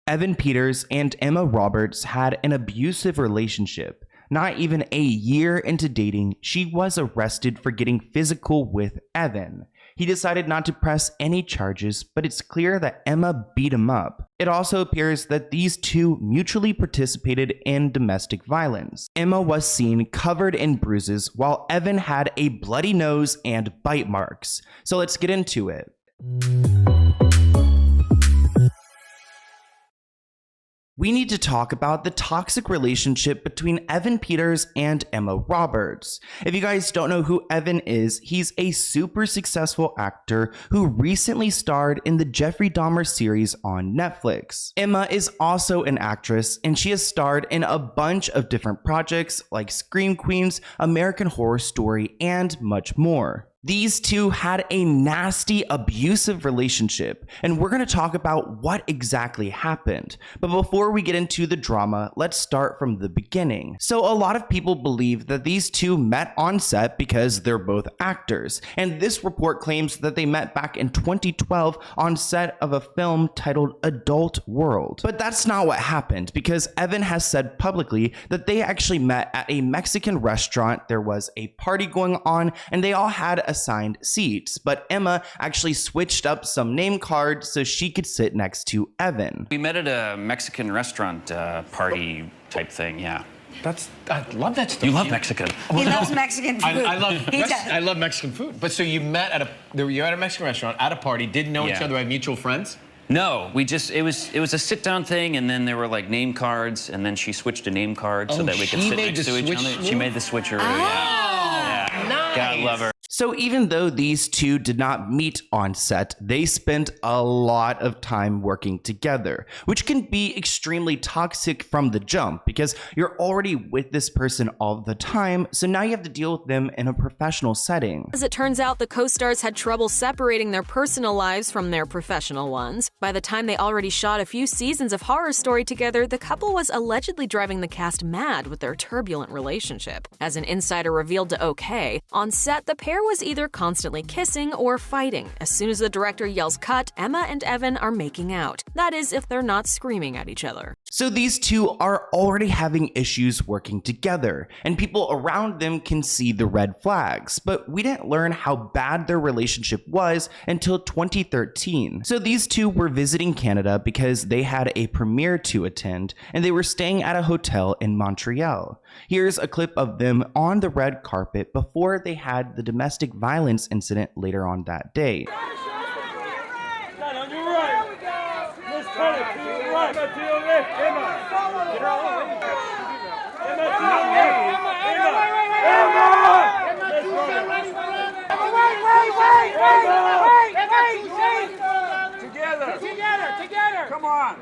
Evan Peters and Emma Roberts had an abusive relationship. Not even a year into dating, she was arrested for getting physical with Evan. He decided not to press any charges, but it's clear that Emma beat him up. It also appears that these two mutually participated in domestic violence. Emma was seen covered in bruises, while Evan had a bloody nose and bite marks. So let's get into it. We need to talk about the toxic relationship between Evan Peters and Emma Roberts. If you guys don't know who Evan is, he's a super successful actor who recently starred in the Jeffrey Dahmer series on Netflix. Emma is also an actress, and she has starred in a bunch of different projects like Scream Queens, American Horror Story, and much more. These two had a nasty, abusive relationship, and we're going to talk about what exactly happened. But before we get into the drama, let's start from the beginning. So a lot of people believe that these two met on set because they're both actors, and this report claims that they met back in 2012 on set of a film titled Adult World. But that's not what happened, because Evan has said publicly that they actually met at a Mexican restaurant. There was a party going on, and they all had assigned seats, but Emma actually switched up some name cards so she could sit next to Evan. We met at a Mexican restaurant party type thing, yeah. I love that stuff. You love Mexican. He loves Mexican food. I love Mexican food. But so you met at a Mexican restaurant at a party, didn't know each other, had mutual friends? No, it was a sit down thing, and then there were like name cards, and then she switched to name cards so that we could sit next to each other. She made the switcheroo. Yeah. Nice. God love her. So even though these two did not meet on set, they spent a lot of time working together, which can be extremely toxic from the jump because you're already with this person all the time, so now you have to deal with them in a professional setting. As it turns out, the co-stars had trouble separating their personal lives from their professional ones. By the time they already shot a few seasons of Horror Story together, the couple was allegedly driving the cast mad with their turbulent relationship. As an insider revealed to OK, on set, the pair was either constantly kissing or fighting. As soon as the director yells cut, Emma and Evan are making out. That is, if they're not screaming at each other. So these two are already having issues working together, and people around them can see the red flags, but we didn't learn how bad their relationship was until 2013. So these two were visiting Canada because they had a premiere to attend, and they were staying at a hotel in Montreal. Here's a clip of them on the red carpet before they had the domestic violence incident later on that day. Together! Come on!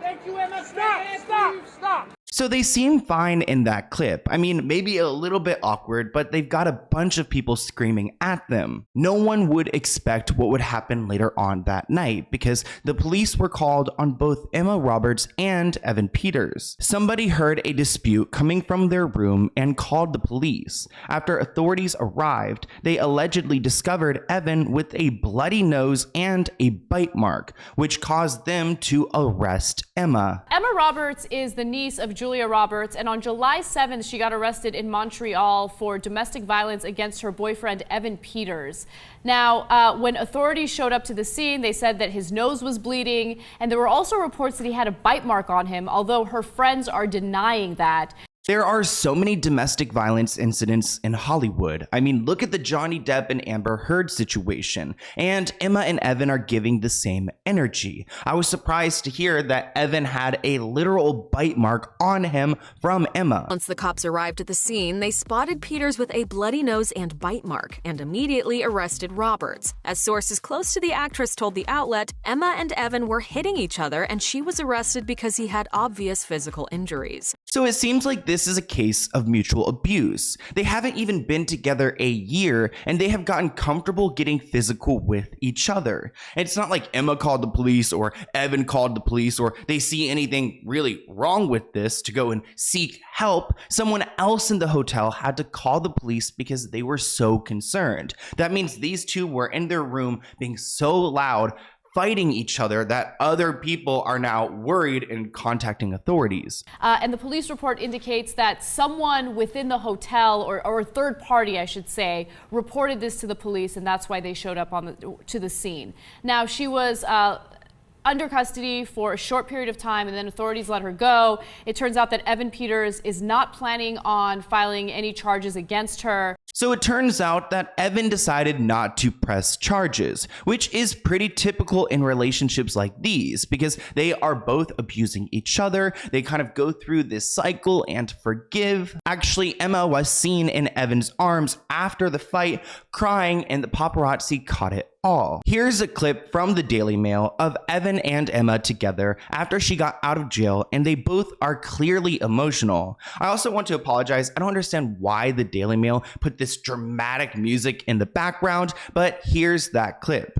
Thank you, Emma. Stop! So they seem fine in that clip. I mean, maybe a little bit awkward, but they've got a bunch of people screaming at them. No one would expect what would happen later on that night because the police were called on both Emma Roberts and Evan Peters. Somebody heard a dispute coming from their room and called the police. After authorities arrived, they allegedly discovered Evan with a bloody nose and a bite mark, which caused them to arrest Emma. Emma Roberts is the niece of Julia Roberts, and on July 7th, she got arrested in Montreal for domestic violence against her boyfriend, Evan Peters. Now, when authorities showed up to the scene, they said that his nose was bleeding, and there were also reports that he had a bite mark on him, although her friends are denying that. There are so many domestic violence incidents in Hollywood. I mean, look at the Johnny Depp and Amber Heard situation, and Emma and Evan are giving the same energy. I was surprised to hear that Evan had a literal bite mark on him from Emma. Once the cops arrived at the scene, they spotted Peters with a bloody nose and bite mark and immediately arrested Roberts. As sources close to the actress told the outlet, Emma and Evan were hitting each other and she was arrested because he had obvious physical injuries. So it seems like this is a case of mutual abuse. They haven't even been together a year, and they have gotten comfortable getting physical with each other. And it's not like Emma called the police or Evan called the police or they see anything really wrong with this to go and seek help. Someone else in the hotel had to call the police because they were so concerned. That means these two were in their room being so loud, fighting each other that other people are now worried and contacting authorities. And the police report indicates that someone within the hotel, or a third party, I should say, reported this to the police, and that's why they showed up to the scene. Now, she was under custody for a short period of time, and then authorities let her go. It turns out that Evan Peters is not planning on filing any charges against her. So it turns out that Evan decided not to press charges, which is pretty typical in relationships like these because they are both abusing each other. They kind of go through this cycle and forgive. Actually, Emma was seen in Evan's arms after the fight, crying, and the paparazzi caught it all. Here's a clip from the Daily Mail of Evan and Emma together after she got out of jail, and they both are clearly emotional. I also want to apologize. I don't understand why the Daily Mail put this dramatic music in the background, but here's that clip.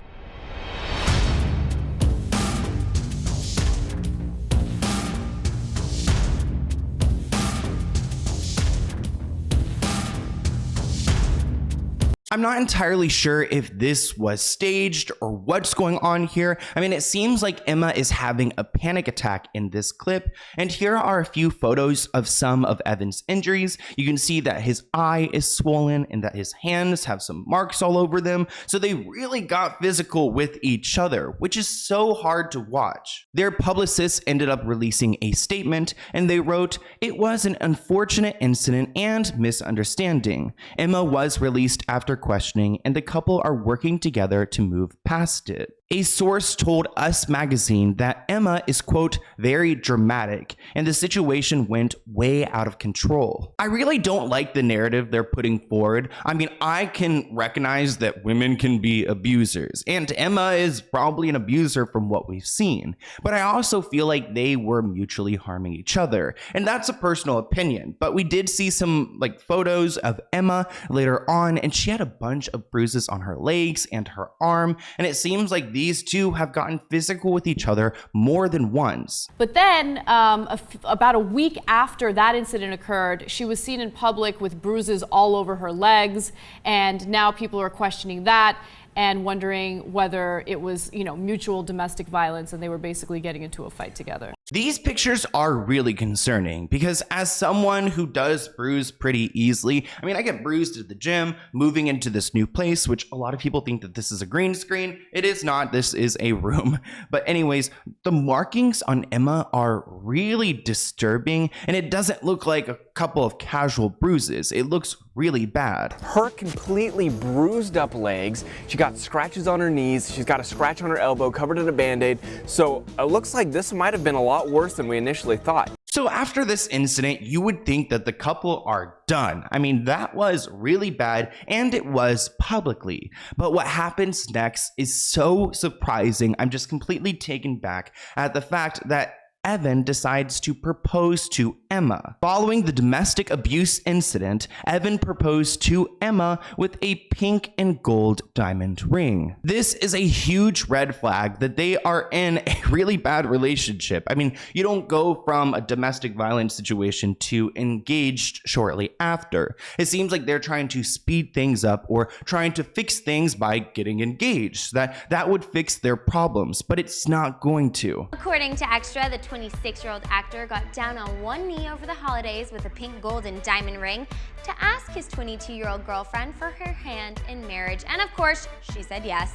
I'm not entirely sure if this was staged or what's going on here. I mean, it seems like Emma is having a panic attack in this clip, and here are a few photos of some of Evan's injuries. You can see that his eye is swollen and that his hands have some marks all over them, so they really got physical with each other, which is so hard to watch. Their publicists ended up releasing a statement, and they wrote, "It was an unfortunate incident and misunderstanding. Emma was released after questioning, and the couple are working together to move past it." A source told Us Magazine that Emma is, quote, very dramatic, and the situation went way out of control. I really don't like the narrative they're putting forward. I mean, I can recognize that women can be abusers, and Emma is probably an abuser from what we've seen, but I also feel like they were mutually harming each other, and that's a personal opinion, but we did see some photos of Emma later on, and she had a bunch of bruises on her legs and her arm, and it seems like these two have gotten physical with each other more than once. But then, about a week after that incident occurred, she was seen in public with bruises all over her legs, and now people are questioning that and wondering whether it was, mutual domestic violence and they were basically getting into a fight together. These pictures are really concerning because as someone who does bruise pretty easily, I mean, I get bruised at the gym, moving into this new place, which a lot of people think that this is a green screen. It is not. This is a room. But anyways, the markings on Emma are really disturbing, and it doesn't look like a couple of casual bruises. It looks really bad. Her completely bruised up legs. She got scratches on her knees. She's got a scratch on her elbow covered in a Band-Aid. So it looks like this might have been a lot worse than we initially thought. So after this incident, you would think that the couple are done. I mean, that was really bad, and it was publicly. But what happens next is so surprising. I'm just completely taken back at the fact that Evan decides to propose to Emma. Following the domestic abuse incident, Evan proposed to Emma with a pink and gold diamond ring. This is a huge red flag that they are in a really bad relationship. I mean, you don't go from a domestic violence situation to engaged shortly after. It seems like they're trying to speed things up or trying to fix things by getting engaged. That would fix their problems, but it's not going to. According to Extra, the 26-year-old actor got down on one knee over the holidays with a pink, gold, and diamond ring to ask his 22-year-old girlfriend for her hand in marriage. And of course, she said yes.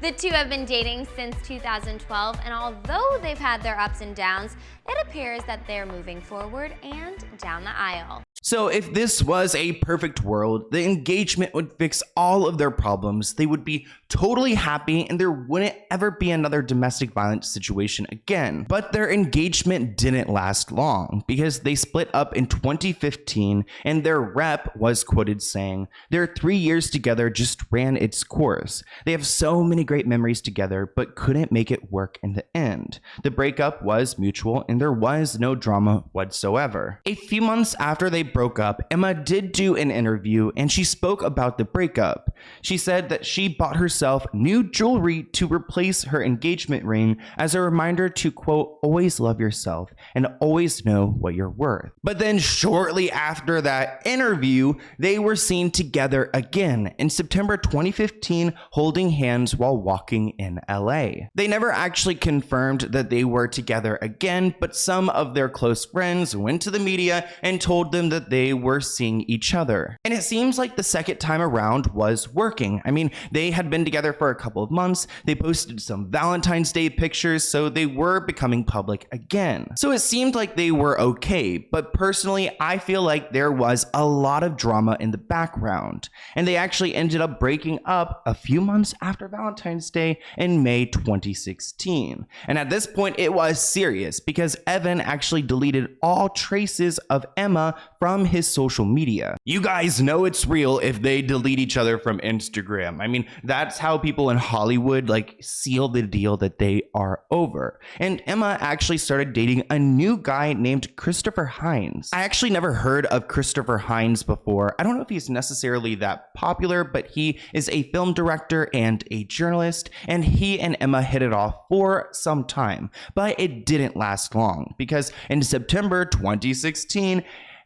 The two have been dating since 2012, and although they've had their ups and downs, it appears that they're moving forward and down the aisle. So if this was a perfect world, the engagement would fix all of their problems. They would be totally happy and there wouldn't ever be another domestic violence situation again. But their engagement didn't last long because they split up in 2015 and their rep was quoted saying, "Their 3 years together just ran its course. They have so many great memories together but couldn't make it work in the end. The breakup was mutual and there was no drama whatsoever." A few months after they broke up, Emma did do an interview and she spoke about the breakup. She said that she bought herself herself new jewelry to replace her engagement ring as a reminder to, quote, always love yourself and always know what you're worth. But then shortly after that interview, they were seen together again in September 2015, holding hands while walking in LA. They never actually confirmed that they were together again, but some of their close friends went to the media and told them that they were seeing each other. And it seems like the second time around was working. I mean, they had been together for a couple of months. They posted some Valentine's Day pictures, so they were becoming public again. So it seemed like they were okay, but personally, I feel like there was a lot of drama in the background. And they actually ended up breaking up a few months after Valentine's Day in May 2016. And at this point, it was serious because Evan actually deleted all traces of Emma from his social media. You guys know it's real if they delete each other from Instagram. I mean, that's how people in Hollywood like seal the deal that they are over. And Emma actually started dating a new guy named Christopher Hines. I actually never heard of Christopher Hines before. I don't know if he's necessarily that popular, but he is a film director and a journalist, and he and Emma hit it off for some time. But it didn't last long because in September 2016,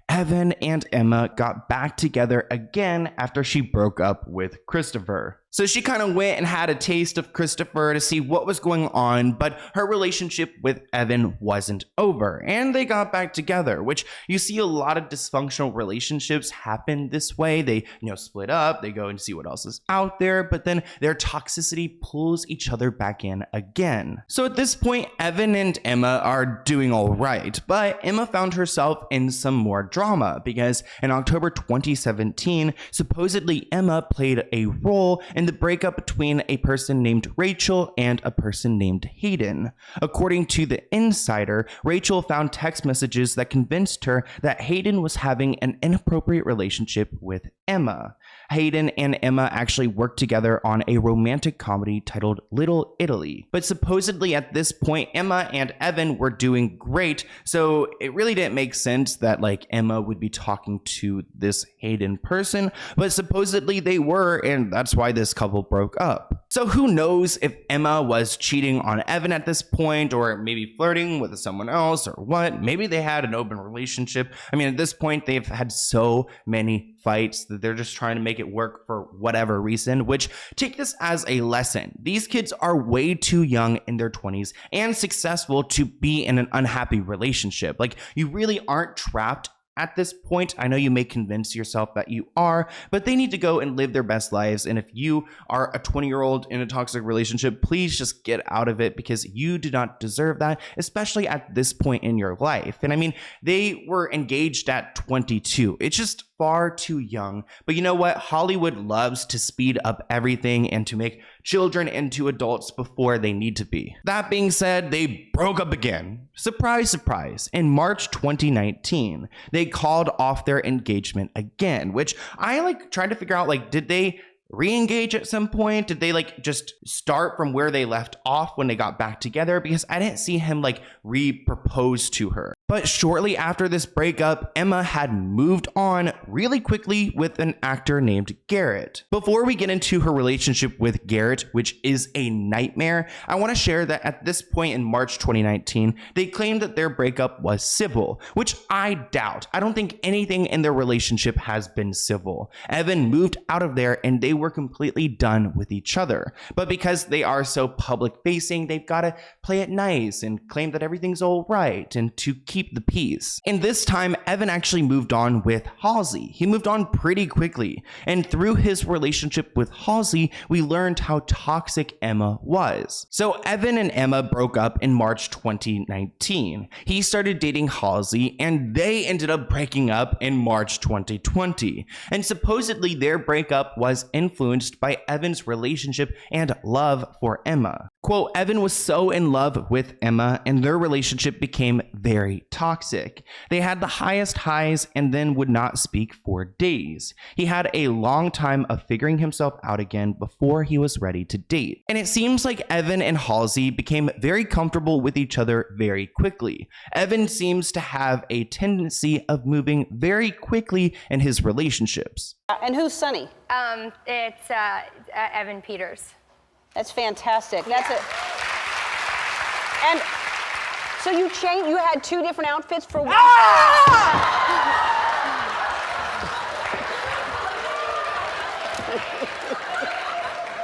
Evan and Emma got back together again after she broke up with Christopher. So she kind of went and had a taste of Christopher to see what was going on, but her relationship with Evan wasn't over, and they got back together, which you see a lot of dysfunctional relationships happen this way. They, split up, they go and see what else is out there, but then their toxicity pulls each other back in again. So at this point, Evan and Emma are doing all right, but Emma found herself in some more drama because in October 2017, supposedly Emma played a role in the breakup between a person named Rachel and a person named Hayden. According to The Insider, Rachel found text messages that convinced her that Hayden was having an inappropriate relationship with Emma. Hayden and Emma actually worked together on a romantic comedy titled Little Italy. But supposedly at this point, Emma and Evan were doing great, so it really didn't make sense that Emma would be talking to this Hayden person, but supposedly they were, and that's why this couple broke up. So who knows if Emma was cheating on Evan at this point, or maybe flirting with someone else, or what? Maybe they had an open relationship. I mean, at this point, they've had so many fights that they're just trying to make it work for whatever reason, which take this as a lesson. These kids are way too young in their 20s and successful to be in an unhappy relationship. You really aren't trapped at this point. I know you may convince yourself that you are, but they need to go and live their best lives. And if you are a 20-year-old in a toxic relationship, please just get out of it because you do not deserve that, especially at this point in your life. And I mean, they were engaged at 22. It's just far too young. But you know what? Hollywood loves to speed up everything and to make children into adults before they need to be. That being said, they broke up again. Surprise, surprise. In March 2019, they called off their engagement again, which I tried to figure out, did they re-engage at some point? Did they just start from where they left off when they got back together? Because I didn't see him re-propose to her. But shortly after this breakup, Emma had moved on really quickly with an actor named Garrett. Before we get into her relationship with Garrett, which is a nightmare, I want to share that at this point in March 2019, they claimed that their breakup was civil, which I doubt. I don't think anything in their relationship has been civil. Evan moved out of there and they were completely done with each other. But because they are so public facing, they've got to play it nice and claim that everything's all right and to keep the peace. And this time, Evan actually moved on with Halsey. He moved on pretty quickly. And through his relationship with Halsey, we learned how toxic Emma was. So Evan and Emma broke up in March 2019. He started dating Halsey and they ended up breaking up in March 2020. And supposedly their breakup was influenced by Evan's relationship and love for Emma. Quote, Evan was so in love with Emma and their relationship became very toxic. They had the highest highs and then would not speak for days. He had a long time of figuring himself out again before he was ready to date. And it seems like Evan and Halsey became very comfortable with each other very quickly. Evan seems to have a tendency of moving very quickly in his relationships. And who's Sonny? It's Evan Peters. That's fantastic. That's it. And so you had 2 different outfits for one.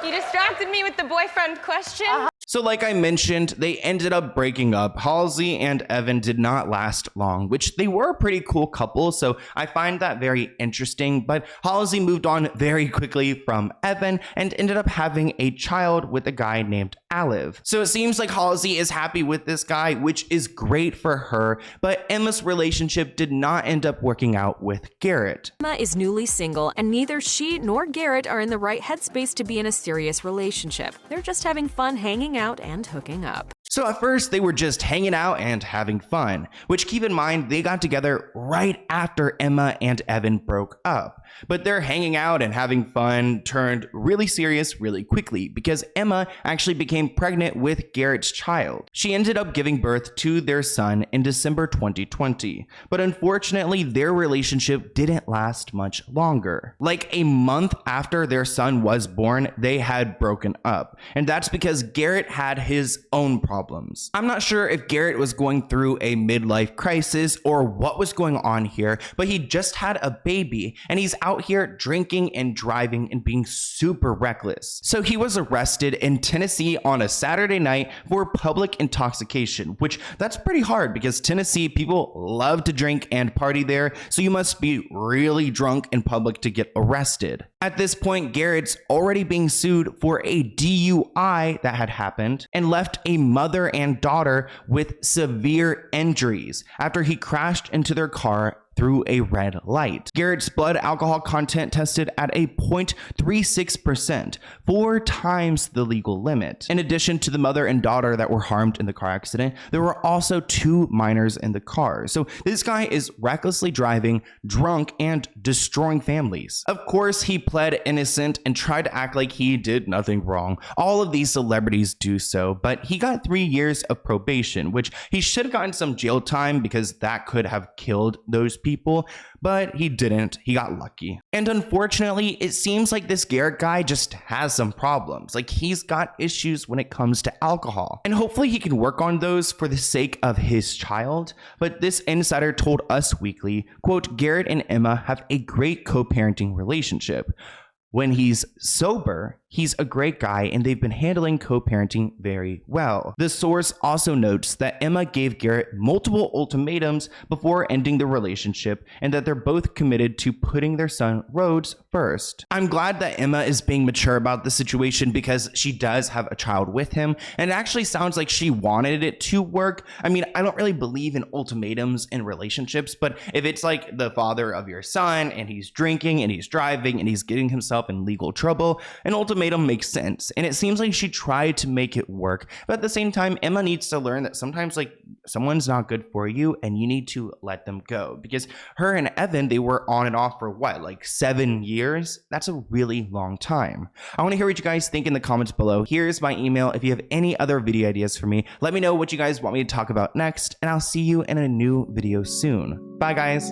You distracted me with the boyfriend question. So like I mentioned, they ended up breaking up. Halsey and Evan did not last long, which they were a pretty cool couple, so I find that very interesting. But Halsey moved on very quickly from Evan and ended up having a child with a guy named Olive. So it seems like Halsey is happy with this guy, which is great for her, but Emma's relationship did not end up working out with Garrett. Emma is newly single, and neither she nor Garrett are in the right headspace to be in a serious relationship. They're just having fun hanging out and hooking up. So at first they were just hanging out and having fun, which keep in mind they got together right after Emma and Evan broke up. But their hanging out and having fun turned really serious really quickly because Emma actually became pregnant with Garrett's child. She ended up giving birth to their son in December 2020, but unfortunately their relationship didn't last much longer. Like a month after their son was born, they had broken up, and that's because Garrett had his own problems. I'm not sure if Garrett was going through a midlife crisis or what was going on here, but he just had a baby and he's out here drinking and driving and being super reckless. So he was arrested in Tennessee on a Saturday night for public intoxication, which that's pretty hard because Tennessee people love to drink and party there, so you must be really drunk in public to get arrested. At this point, Garrett's already being sued for a DUI that had happened and left a mother and daughter with severe injuries after he crashed into their car through a red light. Garrett's blood alcohol content tested at a 0.36%, 4 times the legal limit. In addition to the mother and daughter that were harmed in the car accident, there were also 2 minors in the car. So this guy is recklessly driving, drunk, and destroying families. Of course, he pled innocent and tried to act like he did nothing wrong. All of these celebrities do so, but he got 3 years of probation, which he should have gotten some jail time because that could have killed those people, but he didn't. He got lucky. And unfortunately, it seems like this Garrett guy just has some problems. Like he's got issues when it comes to alcohol. And hopefully he can work on those for the sake of his child. But this insider told Us Weekly, quote, Garrett and Emma have a great co-parenting relationship. When he's sober, he's a great guy and they've been handling co-parenting very well. The source also notes that Emma gave Garrett multiple ultimatums before ending the relationship and that they're both committed to putting their son Rhodes first. I'm glad that Emma is being mature about the situation because she does have a child with him, and it actually sounds like she wanted it to work. I mean, I don't really believe in ultimatums in relationships, but if it's like the father of your son and he's drinking and he's driving and he's getting himself in legal trouble, an ultimatum makes sense. And it seems like she tried to make it work, but at the same time, Emma needs to learn that sometimes like someone's not good for you and you need to let them go, because her and Evan, they were on and off for what, like 7 years? That's a really long time. I want to hear what you guys think in the comments below. Here's my email. If you have any other video ideas for me, let me know what you guys want me to talk about next, and I'll see you in a new video soon. Bye guys.